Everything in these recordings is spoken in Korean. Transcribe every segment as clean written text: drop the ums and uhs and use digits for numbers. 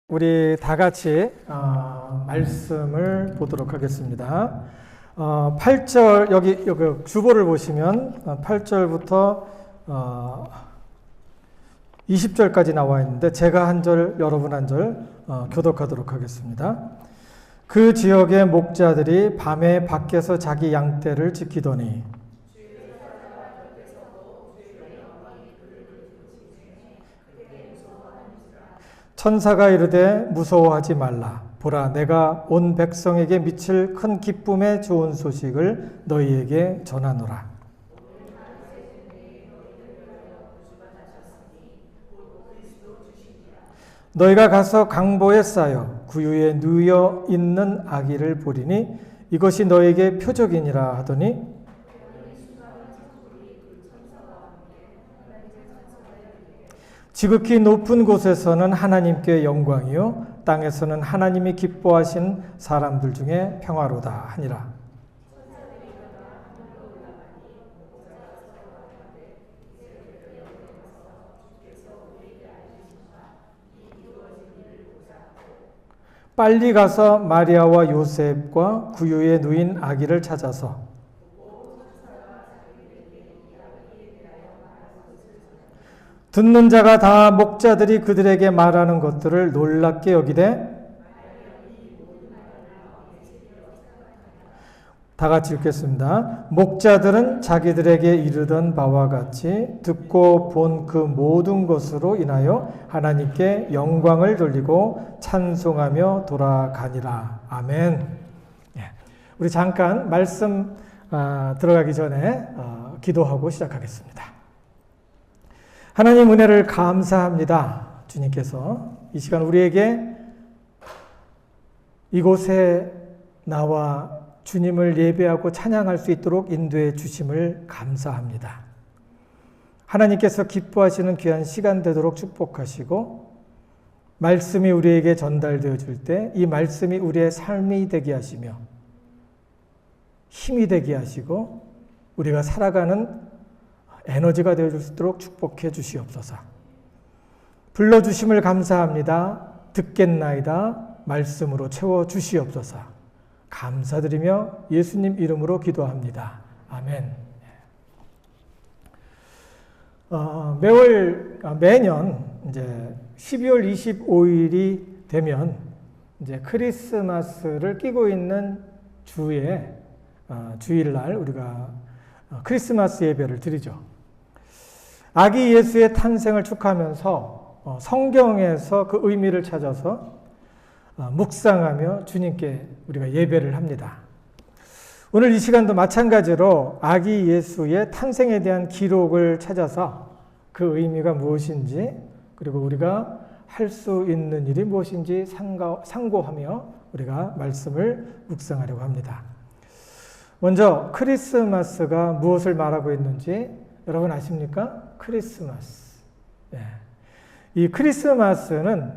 우리 다 같이 말씀을 보도록 하겠습니다. 8절 여기 주보를 보시면 8절부터 20절까지 나와 있는데 제가 한 절, 여러분 한 절 교독하도록 하겠습니다. 그 지역의 목자들이 밤에 밖에서 자기 양떼를 지키더니 천사가 이르되 무서워하지 말라. 보라, 내가 온 백성에게 미칠 큰 기쁨의 좋은 소식을 너희에게 전하노라. 너희가 가서 강보에 쌓여 구유에 누여 있는 아기를 보리니 이것이 너희에게 표적이니라 하더니 지극히 높은 곳에서는 하나님께 영광이요 땅에서는 하나님이 기뻐하신 사람들 중에 평화로다 하니라. 빨리 가서 마리아와 요셉과 구유에 누인 아기를 찾아서 듣는 자가 다 목자들이 그들에게 말하는 것들을 놀랍게 여기되 다 같이 읽겠습니다. 목자들은 자기들에게 이르던 바와 같이 듣고 본 그 모든 것으로 인하여 하나님께 영광을 돌리고 찬송하며 돌아가니라. 아멘. 우리 잠깐 말씀 들어가기 전에 기도하고 시작하겠습니다. 하나님 은혜를 감사합니다. 주님께서 이 시간 우리에게 이곳에 나와 주님을 예배하고 찬양할 수 있도록 인도해 주심을 감사합니다. 하나님께서 기뻐하시는 귀한 시간 되도록 축복하시고 말씀이 우리에게 전달되어 줄 때 이 말씀이 우리의 삶이 되게 하시며 힘이 되게 하시고 우리가 살아가는 에너지가 되어 줄 수 있도록 축복해 주시옵소서. 불러주심을 감사합니다. 듣겠나이다. 말씀으로 채워 주시옵소서. 감사드리며 예수님 이름으로 기도합니다. 아멘. 매년 이제 12월 25일이 되면 이제 크리스마스를 끼고 있는 주일날 우리가 크리스마스 예배를 드리죠. 아기 예수의 탄생을 축하하면서 성경에서 그 의미를 찾아서 묵상하며 주님께 우리가 예배를 합니다. 오늘 이 시간도 마찬가지로 아기 예수의 탄생에 대한 기록을 찾아서 그 의미가 무엇인지 그리고 우리가 할 수 있는 일이 무엇인지 상고하며 우리가 말씀을 묵상하려고 합니다. 먼저 크리스마스가 무엇을 말하고 있는지 여러분 아십니까? 크리스마스. 이 크리스마스는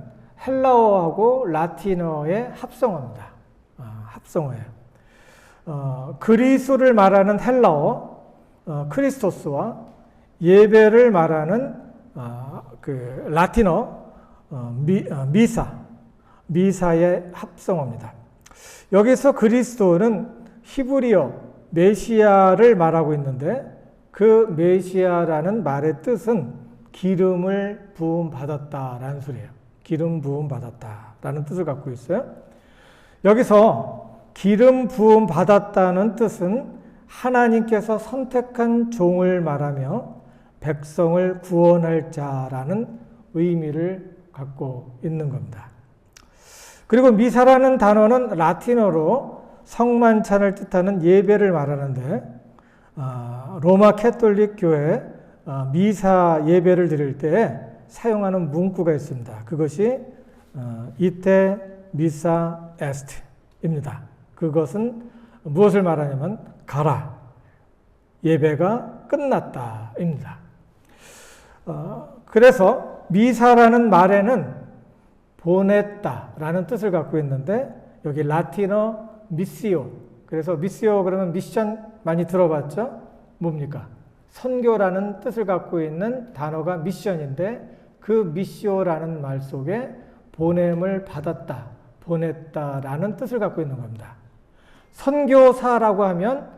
헬라어하고 라틴어의 합성어입니다. 합성어예요. 그리스도를 말하는 헬라어 크리스토스와 예배를 말하는 그 라틴어 미사의 합성어입니다. 여기서 그리스도는 히브리어 메시아를 말하고 있는데 그 메시아라는 말의 뜻은 기름을 부음 받았다라는 소리예요. 기름 부음 받았다라는 뜻을 갖고 있어요. 여기서 기름 부음 받았다는 뜻은 하나님께서 선택한 종을 말하며 백성을 구원할 자라는 의미를 갖고 있는 겁니다. 그리고 미사라는 단어는 라틴어로 성만찬을 뜻하는 예배를 말하는데 로마 캐톨릭 교회 미사 예배를 드릴 때 사용하는 문구가 있습니다. 그것이 이테 미사 에스트입니다. 그것은 무엇을 말하냐면 가라, 예배가 끝났다입니다. 그래서 미사라는 말에는 보냈다라는 뜻을 갖고 있는데 여기 라틴어 미시오. 그래서 미시오 그러면 미션 많이 들어봤죠? 뭡니까? 선교라는 뜻을 갖고 있는 단어가 미션인데 그 미시오라는 말 속에 보냄을 받았다, 보냈다라는 뜻을 갖고 있는 겁니다. 선교사라고 하면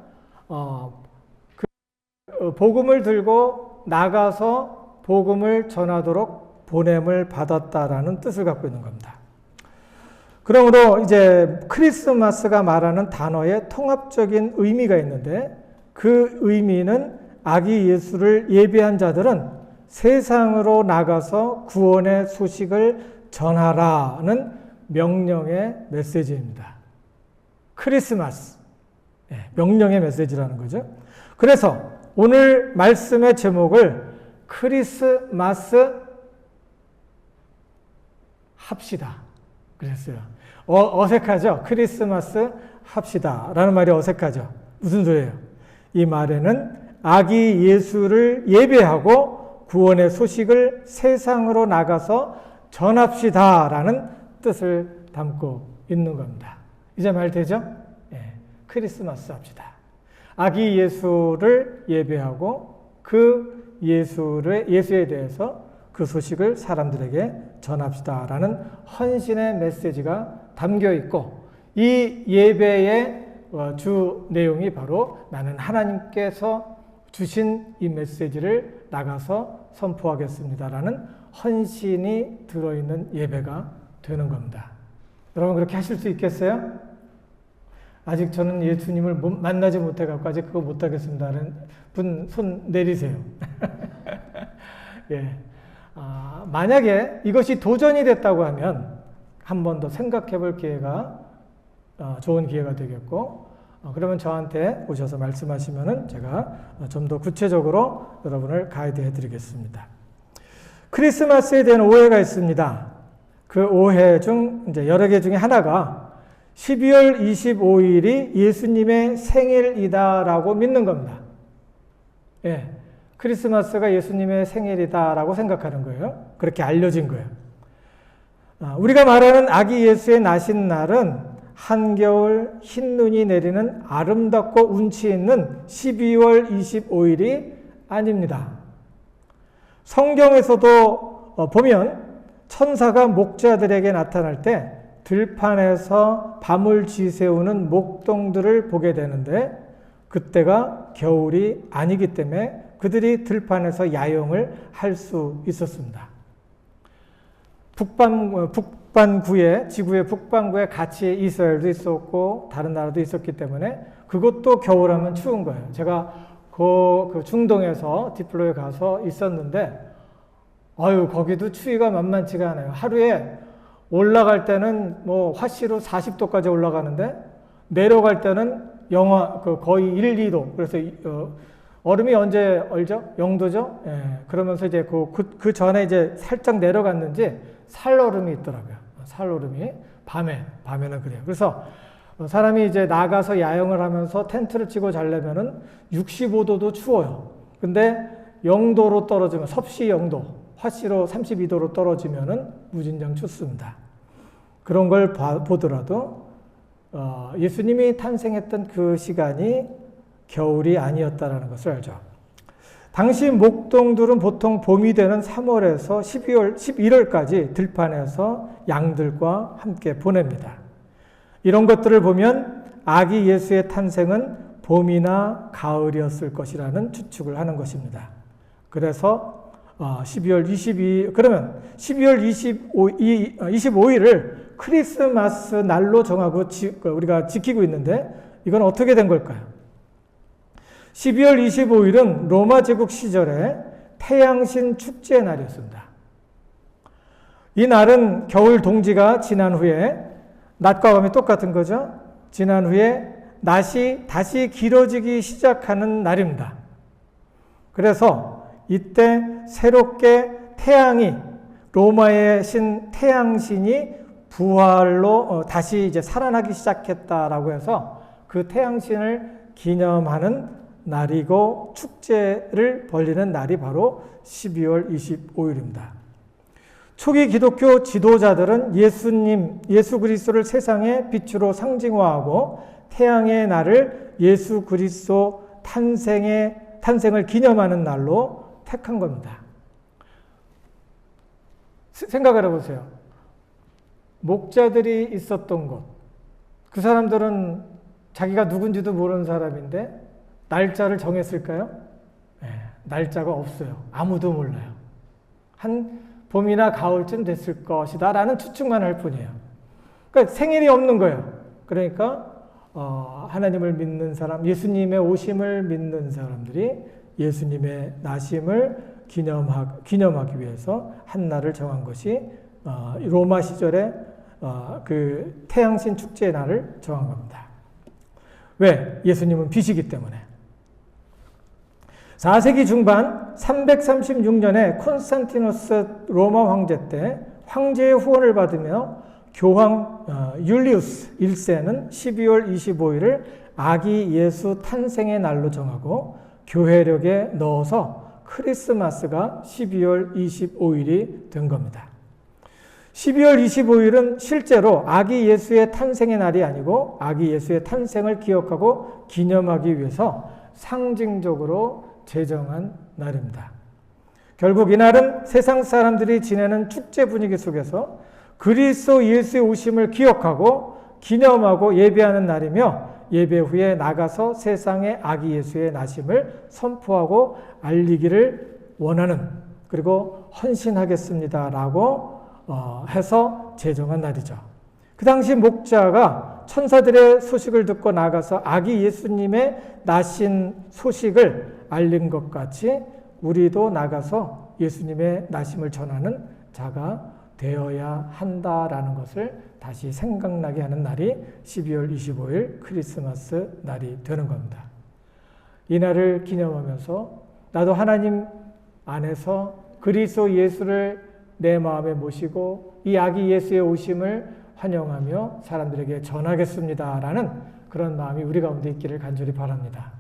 복음을 들고 나가서 복음을 전하도록 보냄을 받았다라는 뜻을 갖고 있는 겁니다. 그러므로 이제 크리스마스가 말하는 단어에 통합적인 의미가 있는데 그 의미는 아기 예수를 예배한 자들은 세상으로 나가서 구원의 소식을 전하라는 명령의 메시지입니다. 크리스마스, 명령의 메시지라는 거죠. 그래서 오늘 말씀의 제목을 크리스마스 합시다 그랬어요. 어색하죠? 크리스마스 합시다 라는 말이 어색하죠? 무슨 소리예요? 이 말에는 아기 예수를 예배하고 구원의 소식을 세상으로 나가서 전합시다 라는 뜻을 담고 있는 겁니다. 이제 말 되죠? 크리스마스 합시다. 아기 예수를 예배하고 그 예수에 대해서 그 소식을 사람들에게 전합시다 라는 헌신의 메시지가 담겨 있고 이 예배의 주 내용이 바로 나는 하나님께서 주신 이 메시지를 나가서 선포하겠습니다 라는 헌신이 들어있는 예배가 되는 겁니다. 여러분 그렇게 하실 수 있겠어요? 아직 저는 예수님을 만나지 못해갖고 아직 그거 못하겠습니다 하는 분 손 내리세요. 예. 만약에 이것이 도전이 됐다고 하면 한 번 더 생각해 볼 기회가 좋은 기회가 되겠고 그러면 저한테 오셔서 말씀하시면은 제가 좀 더 구체적으로 여러분을 가이드해 드리겠습니다. 크리스마스에 대한 오해가 있습니다. 그 오해 중 이제 여러 개 중에 하나가 12월 25일이 예수님의 생일이다라고 믿는 겁니다. 예. 크리스마스가 예수님의 생일이다라고 생각하는 거예요. 그렇게 알려진 거예요. 우리가 말하는 아기 예수의 나신 날은 한겨울 흰눈이 내리는 아름답고 운치 있는 12월 25일이 아닙니다. 성경에서도 보면 천사가 목자들에게 나타날 때 들판에서 밤을 쥐세우는 목동들을 보게 되는데 그때가 겨울이 아니기 때문에 그들이 들판에서 야영을 할 수 있었습니다. 북반구에, 지구의 북반구에 같이 이스라엘도 있었고 다른 나라도 있었기 때문에 그것도 겨울하면 추운 거예요. 제가 그 중동에서 디플로에 가서 있었는데 거기도 추위가 만만치가 않아요. 하루에 올라갈 때는 뭐 화씨로 40도까지 올라가는데 내려갈 때는 거의 1, 2도. 그래서 얼음이 언제 얼죠? 0도죠? 예. 그러면서 이제 그 전에 이제 살짝 내려갔는지 살얼음이 있더라고요. 살얼음이 밤에는 그래요. 그래서 사람이 이제 나가서 야영을 하면서 텐트를 치고 자려면은 65도도 추워요. 근데 0도로 떨어지면 섭씨 0도, 화씨로 32도로 떨어지면은 무진장 춥습니다. 그런 걸 보더라도 예수님이 탄생했던 그 시간이 겨울이 아니었다라는 것을 알죠. 당시 목동들은 보통 봄이 되는 3월에서 11월까지 들판에서 양들과 함께 보냅니다. 이런 것들을 보면 아기 예수의 탄생은 봄이나 가을이었을 것이라는 추측을 하는 것입니다. 그래서 12월 25일을 크리스마스 날로 정하고 우리가 지키고 있는데 이건 어떻게 된 걸까요? 12월 25일은 로마 제국 시절에 태양신 축제의 날이었습니다. 이 날은 겨울 동지가 지난 후에 낮과 밤이 똑같은 거죠. 지난 후에 낮이 다시 길어지기 시작하는 날입니다. 그래서 이때 새롭게 태양이 로마의 신 태양신이 부활로 다시 이제 살아나기 시작했다라고 해서 그 태양신을 기념하는 날이고 축제를 벌리는 날이 바로 12월 25일입니다. 초기 기독교 지도자들은 예수 그리스도를 세상의 빛으로 상징화하고 태양의 날을 예수 그리스도 탄생을 기념하는 날로 택한 겁니다. 생각을 해보세요. 목자들이 있었던 곳, 그 사람들은 자기가 누군지도 모르는 사람인데 날짜를 정했을까요? 네, 날짜가 없어요. 아무도 몰라요. 한 봄이나 가을쯤 됐을 것이다 라는 추측만 할 뿐이에요. 그러니까 생일이 없는 거예요. 그러니까 하나님을 믿는 사람, 예수님의 오심을 믿는 사람들이 예수님의 나심을 기념하기 위해서 한 날을 정한 것이 로마 시절에 그 태양신 축제의 날을 정한 겁니다. 왜? 예수님은 빛이기 때문에. 4세기 중반 336년에 콘스탄티누스 로마 황제 때 황제의 후원을 받으며 교황 율리우스 1세는 12월 25일을 아기 예수 탄생의 날로 정하고 교회력에 넣어서 크리스마스가 12월 25일이 된 겁니다. 12월 25일은 실제로 아기 예수의 탄생의 날이 아니고 아기 예수의 탄생을 기억하고 기념하기 위해서 상징적으로 제정한 날입니다. 결국 이날은 세상 사람들이 지내는 축제 분위기 속에서 그리스도 예수의 오심을 기억하고 기념하고 예배하는 날이며 예배 후에 나가서 세상에 아기 예수의 나심을 선포하고 알리기를 원하는 그리고 헌신하겠습니다라고 해서 제정한 날이죠. 그 당시 목자가 천사들의 소식을 듣고 나가서 아기 예수님의 나신 소식을 알린 것 같이 우리도 나가서 예수님의 나심을 전하는 자가 되어야 한다라는 것을 다시 생각나게 하는 날이 12월 25일 크리스마스 날이 되는 겁니다. 이 날을 기념하면서 나도 하나님 안에서 그리스도 예수를 내 마음에 모시고 이 아기 예수의 오심을 환영하며 사람들에게 전하겠습니다라는 그런 마음이 우리 가운데 있기를 간절히 바랍니다.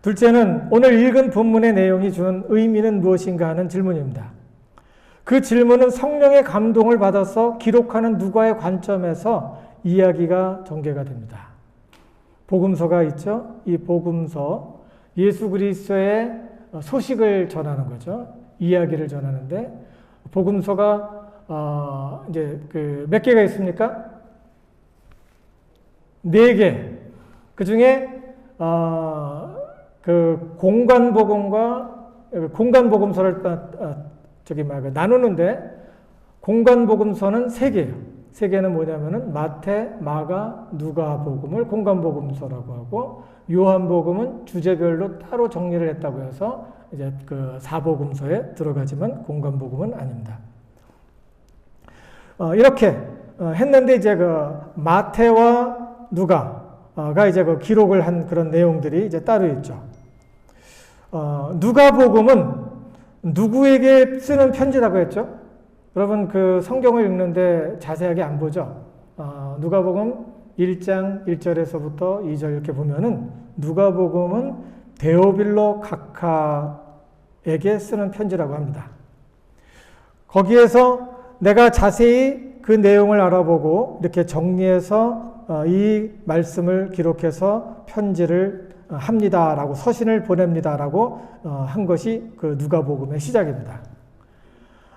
둘째는 오늘 읽은 본문의 내용이 주는 의미는 무엇인가 하는 질문입니다. 그 질문은 성령의 감동을 받아서 기록하는 누가의 관점에서 이야기가 전개가 됩니다. 복음서가 있죠. 이 복음서 예수 그리스도의 소식을 전하는 거죠. 이야기를 전하는데 복음서가 이제 몇 개가 있습니까? 4개. 그 중에 그 공간복음서를 나누는데 공간복음서는 3개예요. 3개는 뭐냐면은 마태, 마가, 누가복음을 공간복음서라고 하고 요한복음은 주제별로 따로 정리를 했다고 해서 이제 그 사복음서에 들어가지만 공간복음은 아닙니다. 이렇게 했는데 이제 그 마태와 누가가 이제 그 기록을 한 그런 내용들이 이제 따로 있죠. 누가복음은 누구에게 쓰는 편지라고 했죠? 여러분 그 성경을 읽는데 자세하게 안 보죠? 누가복음 1장 1절에서부터 2절 이렇게 보면은 누가복음은 데오빌로 각하에게 쓰는 편지라고 합니다. 거기에서 내가 자세히 그 내용을 알아보고 이렇게 정리해서 이 말씀을 기록해서 편지를 합니다라고 서신을 보냅니다라고 한 것이 그 누가복음의 시작입니다.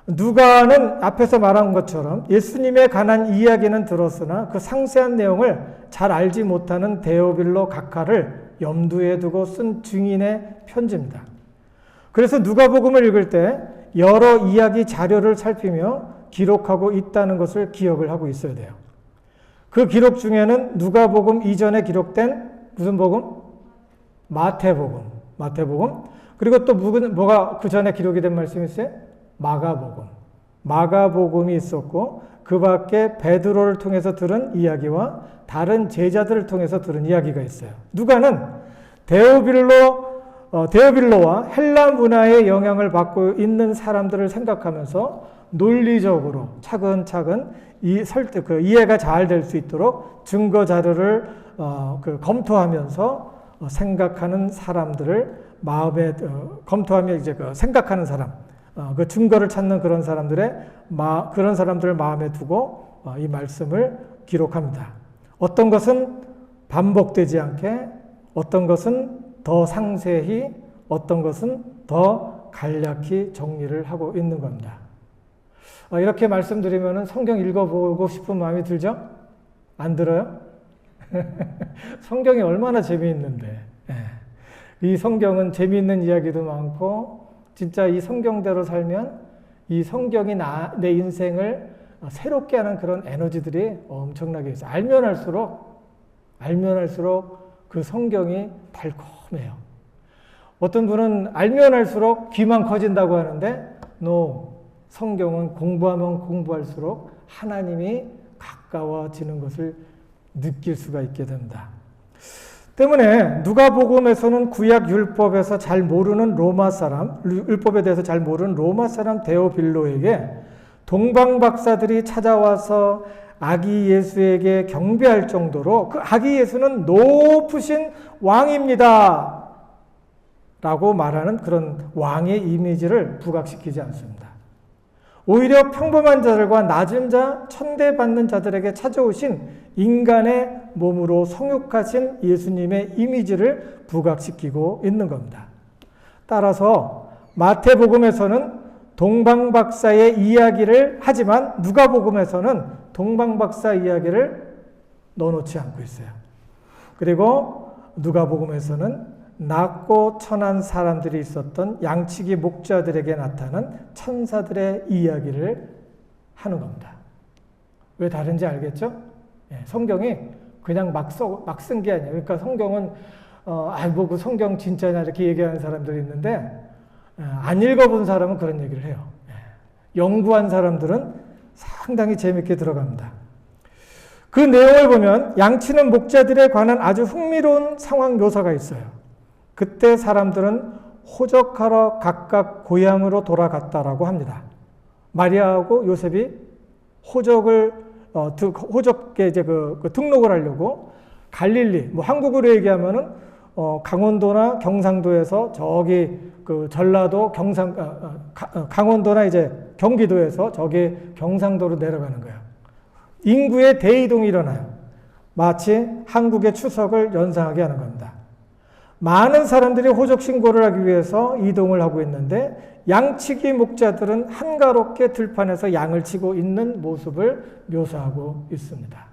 누가는 앞에서 말한 것처럼 예수님에 관한 이야기는 들었으나 그 상세한 내용을 잘 알지 못하는 데오빌로 각하를 염두에 두고 쓴 증인의 편지입니다. 그래서 누가복음을 읽을 때 여러 이야기 자료를 살피며 기록하고 있다는 것을 기억을 하고 있어야 돼요. 그 기록 중에는 누가복음 이전에 기록된 무슨 복음? 마태복음. 그리고 또 뭐가 그 전에 기록이 된 말씀이 있어요? 마가복음이 있었고 그 밖에 베드로를 통해서 들은 이야기와 다른 제자들을 통해서 들은 이야기가 있어요. 누가는 데오빌로와 헬라 문화의 영향을 받고 있는 사람들을 생각하면서 논리적으로 차근차근 이해가 잘 될 수 있도록 증거 자료를 검토하면서 생각하는 사람들을 마음에 검토하며 이제 생각하는 사람, 그 증거를 찾는 그런 그런 사람들을 마음에 두고 이 말씀을 기록합니다. 어떤 것은 반복되지 않게, 어떤 것은 더 상세히, 어떤 것은 더 간략히 정리를 하고 있는 겁니다. 이렇게 말씀드리면 성경 읽어보고 싶은 마음이 들죠? 안 들어요? 성경이 얼마나 재미있는데. 이 성경은 재미있는 이야기도 많고 진짜 이 성경대로 살면 이 성경이 내 인생을 새롭게 하는 그런 에너지들이 엄청나게 있어요. 알면 할수록 그 성경이 달콤해요. 어떤 분은 알면 할수록 귀만 커진다고 하는데 성경은 공부하면 공부할수록 하나님이 가까워지는 것을 느낄 수가 있게 됩니다. 때문에 누가복음에서는 구약 율법에서 잘 모르는 로마 사람, 율법에 대해서 잘 모르는 로마 사람 데오빌로에게 동방박사들이 찾아와서 아기 예수에게 경배할 정도로 그 아기 예수는 높으신 왕입니다 라고 말하는 그런 왕의 이미지를 부각시키지 않습니다. 오히려 평범한 자들과 낮은 자, 천대받는 자들에게 찾아오신 인간의 몸으로 성육하신 예수님의 이미지를 부각시키고 있는 겁니다. 따라서 마태복음에서는 동방박사의 이야기를 하지만 누가복음에서는 동방박사 이야기를 넣어놓지 않고 있어요. 그리고 누가복음에서는 낮고 천한 사람들이 있었던 양치기 목자들에게 나타난 천사들의 이야기를 하는 겁니다. 왜 다른지 알겠죠? 성경이 그냥 막 쓴 게 아니에요. 그러니까 성경은 그 성경 진짜냐 이렇게 얘기하는 사람들이 있는데 안 읽어본 사람은 그런 얘기를 해요. 연구한 사람들은 상당히 재밌게 들어갑니다. 그 내용을 보면 양치는 목자들에 관한 아주 흥미로운 상황 묘사가 있어요. 그때 사람들은 호적하러 각각 고향으로 돌아갔다라고 합니다. 마리아하고 요셉이 호적에 이제 그 등록을 하려고 갈릴리, 한국으로 얘기하면은 강원도나 경상도에서 저기 그 전라도 강원도나 이제 경기도에서 저기 경상도로 내려가는 거예요. 인구의 대이동이 일어나요. 마치 한국의 추석을 연상하게 하는 겁니다. 많은 사람들이 호적 신고를 하기 위해서 이동을 하고 있는데 양치기 목자들은 한가롭게 들판에서 양을 치고 있는 모습을 묘사하고 있습니다.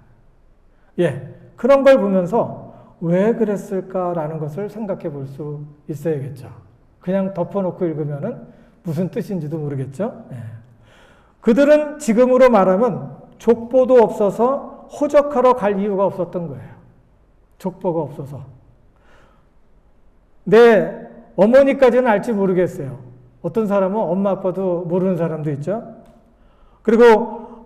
그런 걸 보면서 왜 그랬을까라는 것을 생각해 볼 수 있어야겠죠. 그냥 덮어놓고 읽으면 무슨 뜻인지도 모르겠죠. 그들은 지금으로 말하면 족보도 없어서 호적하러 갈 이유가 없었던 거예요. 족보가 없어서. 내 어머니까지는 알지 모르겠어요. 어떤 사람은 엄마 아빠도 모르는 사람도 있죠. 그리고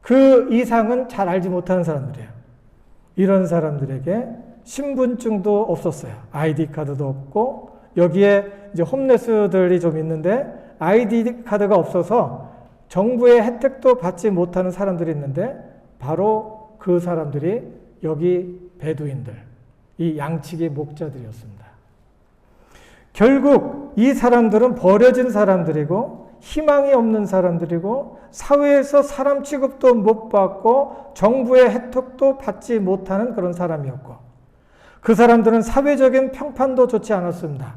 그 이상은 잘 알지 못하는 사람들이에요. 이런 사람들에게 신분증도 없었어요. 아이디 카드도 없고 여기에 이제 홈레스들이 좀 있는데 아이디 카드가 없어서 정부의 혜택도 받지 못하는 사람들이 있는데 바로 그 사람들이 여기 베두인들, 이 양치기 목자들이었습니다. 결국 이 사람들은 버려진 사람들이고 희망이 없는 사람들이고 사회에서 사람 취급도 못 받고 정부의 혜택도 받지 못하는 그런 사람이었고 그 사람들은 사회적인 평판도 좋지 않았습니다.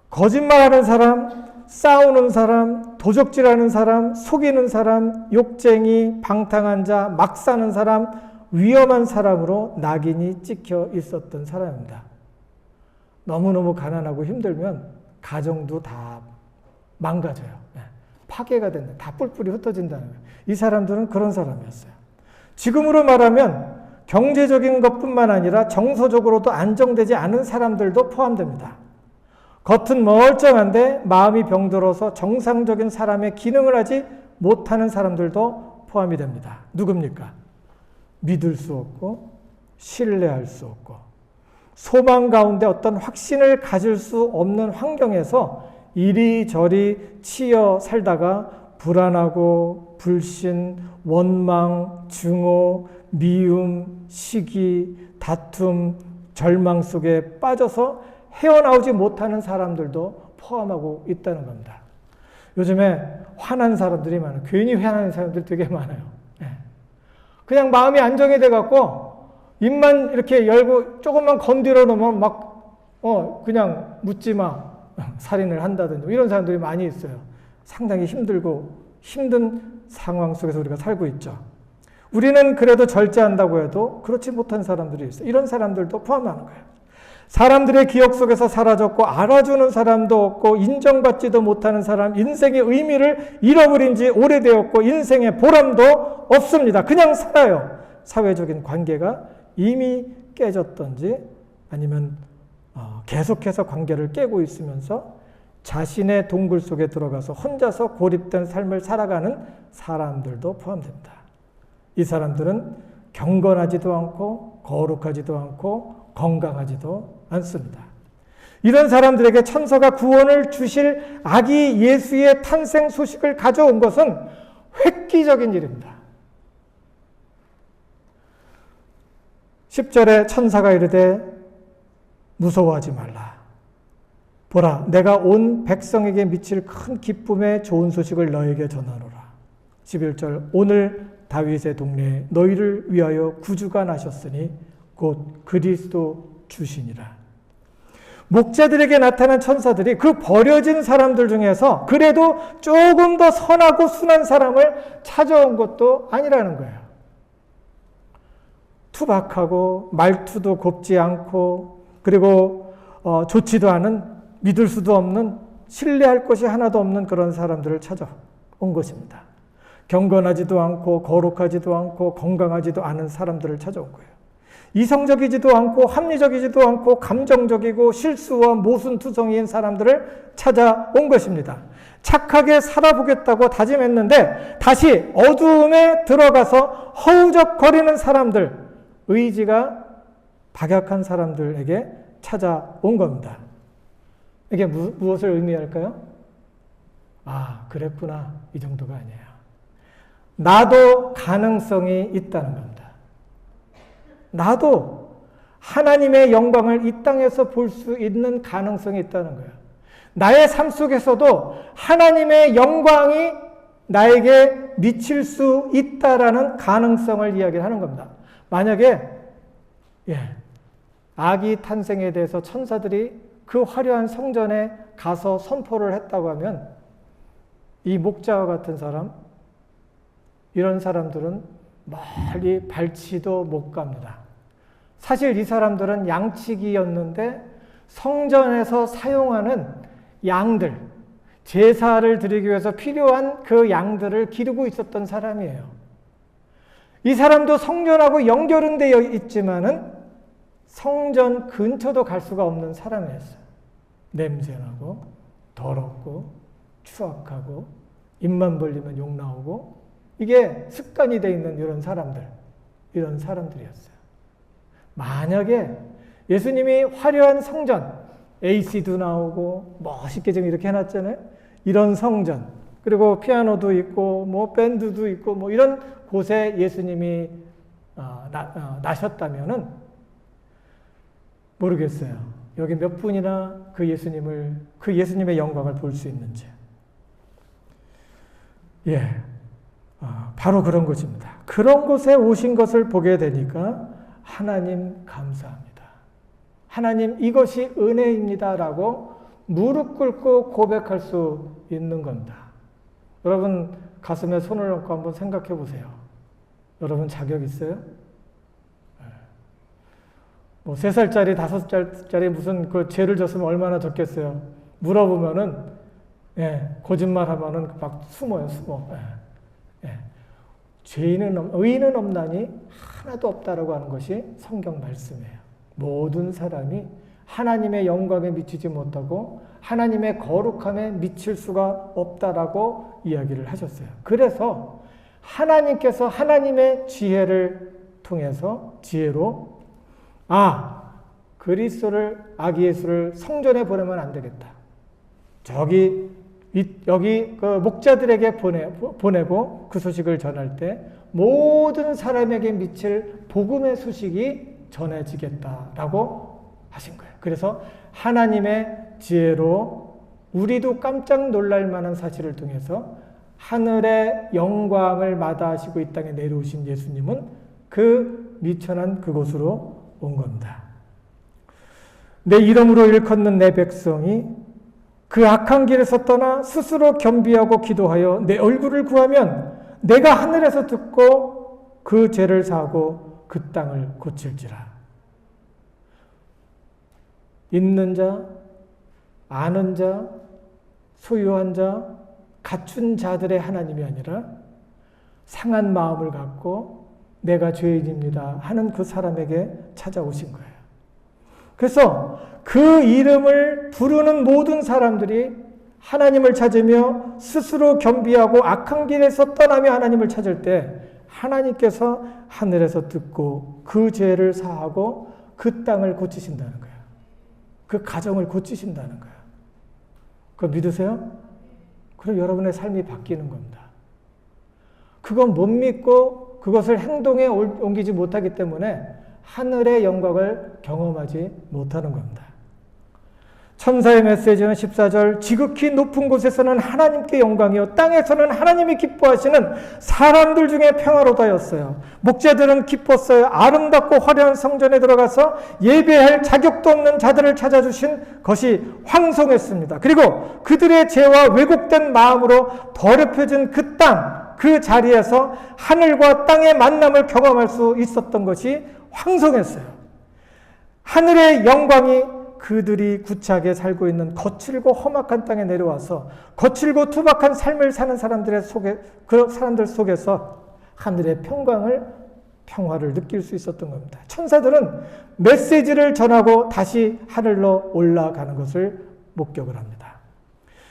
거짓말하는 사람, 싸우는 사람, 도적질하는 사람, 속이는 사람, 욕쟁이, 방탕한 자, 막 사는 사람, 위험한 사람으로 낙인이 찍혀 있었던 사람입니다. 너무너무 가난하고 힘들면 가정도 다 망가져요. 파괴가 된다. 다 뿔뿔이 흩어진다는 거예요. 이 사람들은 그런 사람이었어요. 지금으로 말하면 경제적인 것뿐만 아니라 정서적으로도 안정되지 않은 사람들도 포함됩니다. 겉은 멀쩡한데 마음이 병들어서 정상적인 사람의 기능을 하지 못하는 사람들도 포함이 됩니다. 누굽니까? 믿을 수 없고 신뢰할 수 없고 소망 가운데 어떤 확신을 가질 수 없는 환경에서 이리저리 치여 살다가 불안하고 불신, 원망, 증오, 미움, 시기, 다툼, 절망 속에 빠져서 헤어나오지 못하는 사람들도 포함하고 있다는 겁니다. 요즘에 화난 사람들이 많아요. 괜히 화나는 사람들이 되게 많아요. 그냥 마음이 안정이 돼갖고 입만 이렇게 열고 조금만 건드려 놓으면 막 그냥 묻지 마 살인을 한다든지 이런 사람들이 많이 있어요. 상당히 힘든 상황 속에서 우리가 살고 있죠. 우리는 그래도 절제한다고 해도 그렇지 못한 사람들이 있어요. 이런 사람들도 포함하는 거예요. 사람들의 기억 속에서 사라졌고 알아주는 사람도 없고 인정받지도 못하는 사람, 인생의 의미를 잃어버린 지 오래되었고 인생의 보람도 없습니다. 그냥 살아요. 사회적인 관계가 이미 깨졌던지 아니면 계속해서 관계를 깨고 있으면서 자신의 동굴 속에 들어가서 혼자서 고립된 삶을 살아가는 사람들도 포함됩니다. 이 사람들은 경건하지도 않고 거룩하지도 않고 건강하지도 않습니다. 이런 사람들에게 천사가 구원을 주실 아기 예수의 탄생 소식을 가져온 것은 획기적인 일입니다. 10절에 천사가 이르되 무서워하지 말라. 보라, 내가 온 백성에게 미칠 큰 기쁨의 좋은 소식을 너에게 전하노라. 11절, 오늘 다윗의 동네에 너희를 위하여 구주가 나셨으니 곧 그리스도 주시니라. 목자들에게 나타난 천사들이 그 버려진 사람들 중에서 그래도 조금 더 선하고 순한 사람을 찾아온 것도 아니라는 거예요. 투박하고 말투도 곱지 않고 그리고 좋지도 않은, 믿을 수도 없는, 신뢰할 것이 하나도 없는 그런 사람들을 찾아온 것입니다. 경건하지도 않고 거룩하지도 않고 건강하지도 않은 사람들을 찾아온 거예요. 이성적이지도 않고 합리적이지도 않고 감정적이고 실수와 모순투성이인 사람들을 찾아온 것입니다. 착하게 살아보겠다고 다짐했는데 다시 어두움에 들어가서 허우적거리는 사람들, 의지가 박약한 사람들에게 찾아온 겁니다. 이게 무엇을 의미할까요? 아, 그랬구나. 이 정도가 아니에요. 나도 가능성이 있다는 겁니다. 나도 하나님의 영광을 이 땅에서 볼 수 있는 가능성이 있다는 거예요. 나의 삶 속에서도 하나님의 영광이 나에게 미칠 수 있다라는 가능성을 이야기하는 겁니다. 만약에 아기 탄생에 대해서 천사들이 그 화려한 성전에 가서 선포를 했다고 하면 이 목자와 같은 사람, 이런 사람들은 멀리 발치도 못 갑니다. 사실 이 사람들은 양치기였는데 성전에서 사용하는 양들, 제사를 드리기 위해서 필요한 그 양들을 기르고 있었던 사람이에요. 이 사람도 성전하고 연결은 되어 있지만은 성전 근처도 갈 수가 없는 사람이었어요. 냄새나고 더럽고 추악하고 입만 벌리면 욕 나오고 이게 습관이 되어 있는 이런 사람들이었어요. 만약에 예수님이 화려한 성전, AC도 나오고 멋있게 지금 이렇게 해놨잖아요. 이런 성전, 그리고 피아노도 있고 뭐 밴드도 있고 뭐 이런 곳에 예수님이 나셨다면은 모르겠어요. 여기 몇 분이나 그 예수님의 영광을 볼 수 있는지. 바로 그런 것입니다. 그런 곳에 오신 것을 보게 되니까 하나님 감사합니다. 하나님 이것이 은혜입니다라고 무릎 꿇고 고백할 수 있는 겁니다. 여러분 가슴에 손을 얹고 한번 생각해 보세요. 여러분 자격 있어요? 3살짜리, 5살짜리 무슨 그 죄를 졌으면 얼마나 졌겠어요. 물어보면은 거짓말하면은 막 숨어요. 의인은 없나니 하나도 없다라고 하는 것이 성경 말씀이에요. 모든 사람이 하나님의 영광에 미치지 못하고 하나님의 거룩함에 미칠 수가 없다라고 이야기를 하셨어요. 그래서 하나님께서 하나님의 지혜를 통해서 지혜로 그리스도를 아기 예수를 성전에 보내면 안 되겠다. 여기 그 목자들에게 보내고 그 소식을 전할 때 모든 사람에게 미칠 복음의 소식이 전해지겠다라고 하신 거예요. 그래서 하나님의 지혜로 우리도 깜짝 놀랄 만한 사실을 통해서 하늘의 영광을 마다하시고 이 땅에 내려오신 예수님은 그 미천한 그곳으로 온 겁니다. 내 이름으로 일컫는 내 백성이 그 악한 길에서 떠나 스스로 겸비하고 기도하여 내 얼굴을 구하면 내가 하늘에서 듣고 그 죄를 사하고 그 땅을 고칠지라. 있는 자, 아는 자, 소유한 자, 갖춘 자들의 하나님이 아니라 상한 마음을 갖고 내가 죄인입니다 하는 그 사람에게 찾아오신 거예요. 그래서 그 이름을 부르는 모든 사람들이 하나님을 찾으며 스스로 겸비하고 악한 길에서 떠나며 하나님을 찾을 때 하나님께서 하늘에서 듣고 그 죄를 사하고 그 땅을 고치신다는 거예요. 그 가정을 고치신다는 거예요. 그거 믿으세요? 그럼 여러분의 삶이 바뀌는 겁니다. 그건 못 믿고 그것을 행동에 옮기지 못하기 때문에 하늘의 영광을 경험하지 못하는 겁니다. 천사의 메시지는 14절 지극히 높은 곳에서는 하나님께 영광이요 땅에서는 하나님이 기뻐하시는 사람들 중에 평화로다였어요. 목자들은 기뻤어요. 아름답고 화려한 성전에 들어가서 예배할 자격도 없는 자들을 찾아주신 것이 황송했습니다. 그리고 그들의 죄와 왜곡된 마음으로 더럽혀진 그 땅, 그 자리에서 하늘과 땅의 만남을 경험할 수 있었던 것이 황송했어요. 하늘의 영광이 그들이 구차하게 살고 있는 거칠고 험악한 땅에 내려와서 거칠고 투박한 삶을 사는 그 사람들 속에서 하늘의 평화를 느낄 수 있었던 겁니다. 천사들은 메시지를 전하고 다시 하늘로 올라가는 것을 목격을 합니다.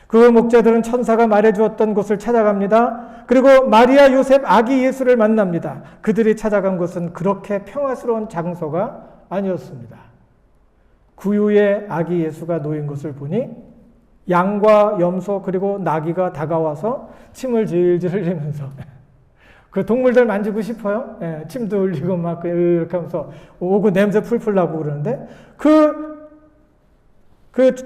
그 목자들은 천사가 말해주었던 곳을 찾아갑니다. 그리고 마리아, 요셉, 아기 예수를 만납니다. 그들이 찾아간 곳은 그렇게 평화스러운 장소가 아니었습니다. 구유의 아기 예수가 놓인 것을 보니 양과 염소 그리고 나귀가 다가와서 침을 질질 흘리면서 그 동물들 만지고 싶어요. 예, 침도 흘리고 막 이렇게 하면서 오고 냄새 풀풀 나고 그러는데 그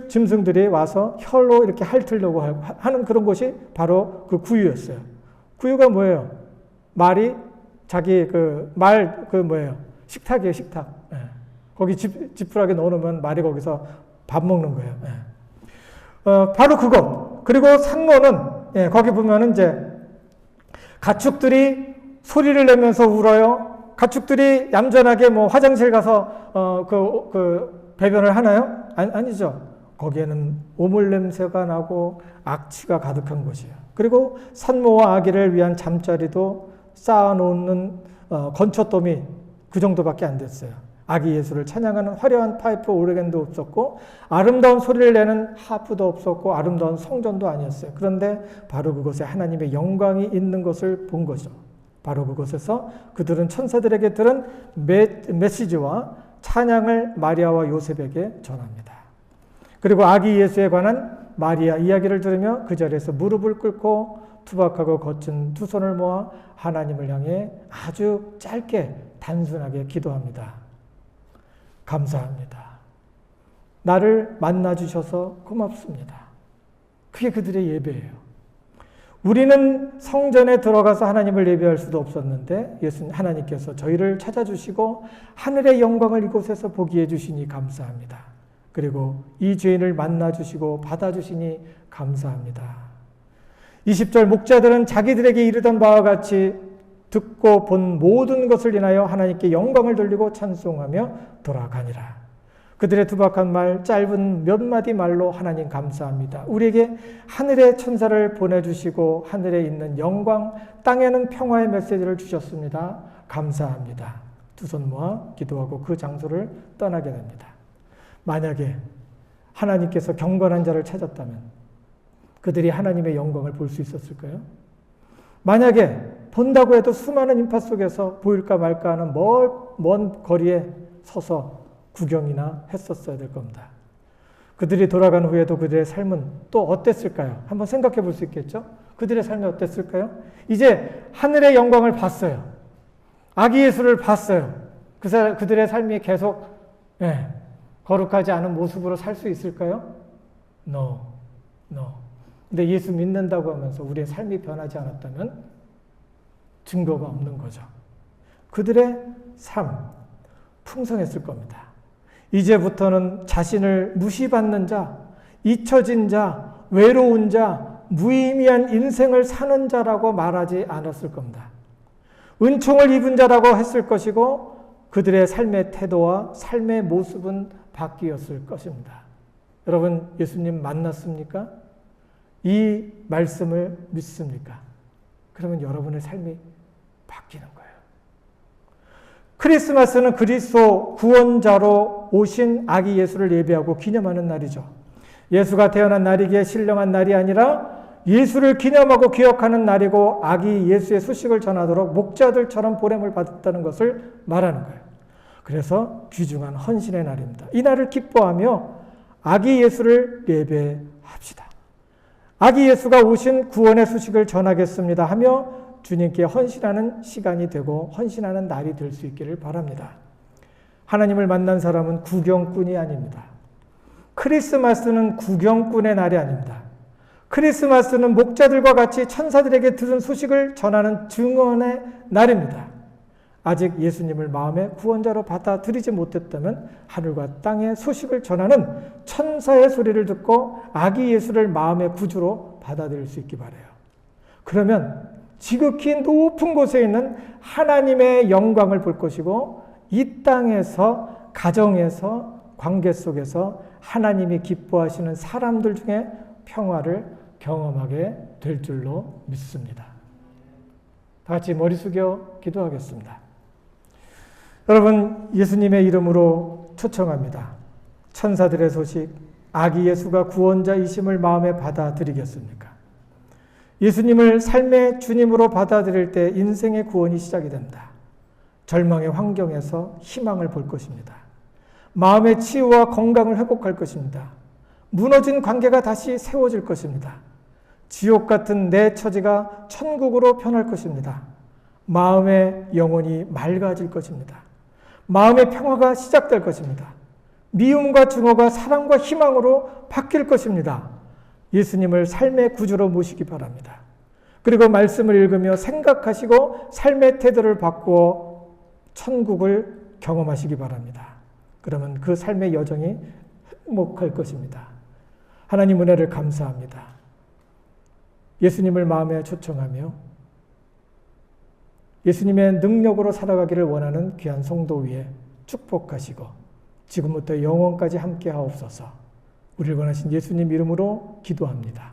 짐승들이 와서 혀로 이렇게 핥으려고 하는 그런 곳이 바로 그 구유였어요. 구유가 뭐예요? 말이 자기 식탁이에요, 식탁. 예. 거기 지푸라기 넣어놓으면 말이 거기서 밥 먹는 거예요. 예. 바로 그거. 그리고 산모는, 거기 보면은 이제, 가축들이 소리를 내면서 울어요. 가축들이 얌전하게 화장실 가서, 배변을 하나요? 아니죠. 거기에는 오물 냄새가 나고 악취가 가득한 곳이에요. 그리고 산모와 아기를 위한 잠자리도 쌓아놓는, 건초돔이 그 정도밖에 안 됐어요. 아기 예수를 찬양하는 화려한 파이프 오르겐도 없었고 아름다운 소리를 내는 하프도 없었고 아름다운 성전도 아니었어요. 그런데 바로 그곳에 하나님의 영광이 있는 것을 본 거죠. 바로 그곳에서 그들은 천사들에게 들은 메시지와 찬양을 마리아와 요셉에게 전합니다. 그리고 아기 예수에 관한 마리아 이야기를 들으며 그 자리에서 무릎을 꿇고 투박하고 거친 두 손을 모아 하나님을 향해 아주 짧게 단순하게 기도합니다. 감사합니다. 나를 만나주셔서 고맙습니다. 그게 그들의 예배예요. 우리는 성전에 들어가서 하나님을 예배할 수도 없었는데 하나님께서 저희를 찾아주시고 하늘의 영광을 이곳에서 보게 해주시니 감사합니다. 그리고 이 죄인을 만나주시고 받아주시니 감사합니다. 20절 목자들은 자기들에게 이르던 바와 같이 듣고 본 모든 것을 인하여 하나님께 영광을 돌리고 찬송하며 돌아가니라. 그들의 투박한 말, 짧은 몇 마디 말로 하나님 감사합니다. 우리에게 하늘의 천사를 보내주시고 하늘에 있는 영광, 땅에는 평화의 메시지를 주셨습니다. 감사합니다. 두 손 모아 기도하고 그 장소를 떠나게 됩니다. 만약에 하나님께서 경건한 자를 찾았다면 그들이 하나님의 영광을 볼 수 있었을까요? 만약에 본다고 해도 수많은 인파 속에서 보일까 말까 하는 먼 거리에 서서 구경이나 했었어야 될 겁니다. 그들이 돌아간 후에도 그들의 삶은 또 어땠을까요? 한번 생각해 볼 수 있겠죠? 그들의 삶이 어땠을까요? 이제 하늘의 영광을 봤어요. 아기 예수를 봤어요. 그들의 삶이 계속 거룩하지 않은 모습으로 살 수 있을까요? No. 근데 예수 믿는다고 하면서 우리의 삶이 변하지 않았다면 증거가 없는 거죠. 그들의 삶, 풍성했을 겁니다. 이제부터는 자신을 무시받는 자, 잊혀진 자, 외로운 자, 무의미한 인생을 사는 자라고 말하지 않았을 겁니다. 은총을 입은 자라고 했을 것이고 그들의 삶의 태도와 삶의 모습은 바뀌었을 것입니다. 여러분, 예수님 만났습니까? 이 말씀을 믿습니까? 그러면 여러분의 삶이 바뀌는 거예요. 크리스마스는 그리스도 구원자로 오신 아기 예수를 예배하고 기념하는 날이죠. 예수가 태어난 날이기에 신령한 날이 아니라 예수를 기념하고 기억하는 날이고 아기 예수의 소식을 전하도록 목자들처럼 보냄을 받았다는 것을 말하는 거예요. 그래서 귀중한 헌신의 날입니다. 이 날을 기뻐하며 아기 예수를 예배합시다. 아기 예수가 오신 구원의 소식을 전하겠습니다 하며 주님께 헌신하는 시간이 되고 헌신하는 날이 될 수 있기를 바랍니다. 하나님을 만난 사람은 구경꾼이 아닙니다. 크리스마스는 구경꾼의 날이 아닙니다. 크리스마스는 목자들과 같이 천사들에게 들은 소식을 전하는 증언의 날입니다. 아직 예수님을 마음의 구원자로 받아들이지 못했다면 하늘과 땅의 소식을 전하는 천사의 소리를 듣고 아기 예수를 마음의 구주로 받아들일 수 있기 바라요. 그러면 지극히 높은 곳에 있는 하나님의 영광을 볼 것이고 이 땅에서 가정에서 관계 속에서 하나님이 기뻐하시는 사람들 중에 평화를 경험하게 될 줄로 믿습니다. 다 같이 머리 숙여 기도하겠습니다. 여러분, 예수님의 이름으로 초청합니다. 천사들의 소식, 아기 예수가 구원자이심을 마음에 받아들이겠습니까? 예수님을 삶의 주님으로 받아들일 때 인생의 구원이 시작이 됩니다. 절망의 환경에서 희망을 볼 것입니다. 마음의 치유와 건강을 회복할 것입니다. 무너진 관계가 다시 세워질 것입니다. 지옥 같은 내 처지가 천국으로 변할 것입니다. 마음의 영혼이 맑아질 것입니다. 마음의 평화가 시작될 것입니다. 미움과 증오가 사랑과 희망으로 바뀔 것입니다. 예수님을 삶의 구주로 모시기 바랍니다. 그리고 말씀을 읽으며 생각하시고 삶의 태도를 바꾸어 천국을 경험하시기 바랍니다. 그러면 그 삶의 여정이 행복할 것입니다. 하나님 은혜를 감사합니다. 예수님을 마음에 초청하며 예수님의 능력으로 살아가기를 원하는 귀한 성도 위에 축복하시고 지금부터 영원까지 함께 하옵소서. 우리를 원하신 예수님 이름으로 기도합니다.